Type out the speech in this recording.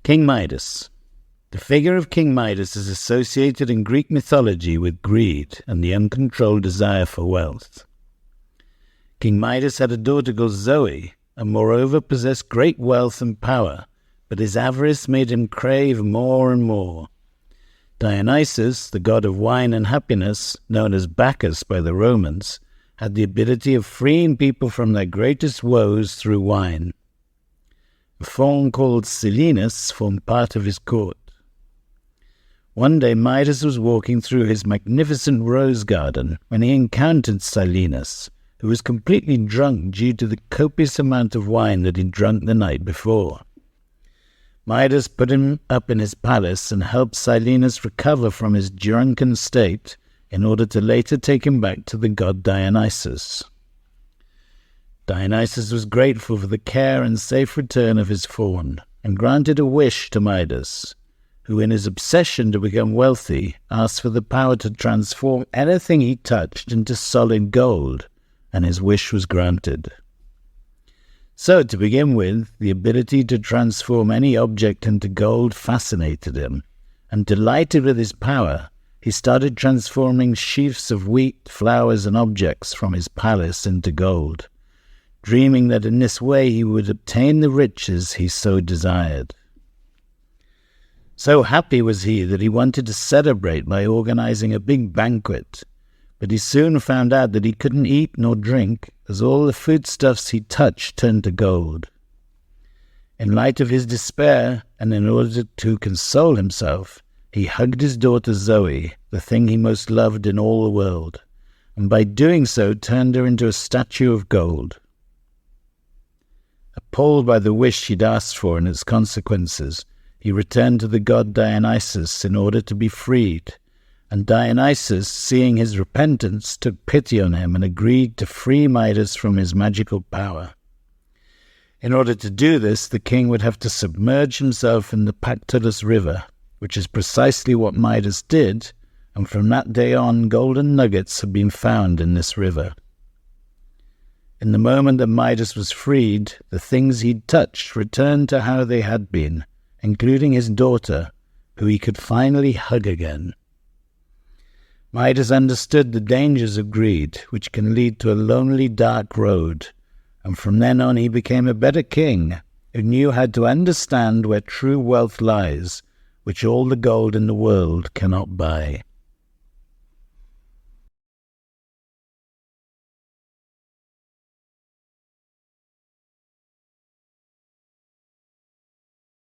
King Midas. The figure of King Midas is associated in Greek mythology with greed and the uncontrolled desire for wealth. King Midas had a daughter called Zoe, and moreover possessed great wealth and power, but his avarice made him crave more and more. Dionysus, the god of wine and happiness, known as Bacchus by the Romans, had the ability of freeing people from their greatest woes through wine. A faun called Silenus formed part of his court. One day Midas was walking through his magnificent rose garden when he encountered Silenus, who was completely drunk due to the copious amount of wine that he'd drunk the night before. Midas put him up in his palace and helped Silenus recover from his drunken state in order to later take him back to the god Dionysus. Dionysus was grateful for the care and safe return of his faun, and granted a wish to Midas, who in his obsession to become wealthy asked for the power to transform anything he touched into solid gold, and his wish was granted. So, to begin with, the ability to transform any object into gold fascinated him, and delighted with his power, he started transforming sheaves of wheat, flowers, and objects from his palace into gold, dreaming that in this way he would obtain the riches he so desired. So happy was he that he wanted to celebrate by organizing a big banquet, but he soon found out that he couldn't eat nor drink, as all the foodstuffs he touched turned to gold. In light of his despair, and in order to console himself, he hugged his daughter Zoe, the thing he most loved in all the world, and by doing so turned her into a statue of gold. Appalled by the wish he'd asked for and its consequences, he returned to the god Dionysus in order to be freed, and Dionysus, seeing his repentance, took pity on him and agreed to free Midas from his magical power. In order to do this, the king would have to submerge himself in the Pactolus river, which is precisely what Midas did, and from that day on golden nuggets have been found in this river. In the moment that Midas was freed, the things he'd touched returned to how they had been, including his daughter, who he could finally hug again. Midas understood the dangers of greed, which can lead to a lonely, dark road, and from then on he became a better king, who knew how to understand where true wealth lies, which all the gold in the world cannot buy.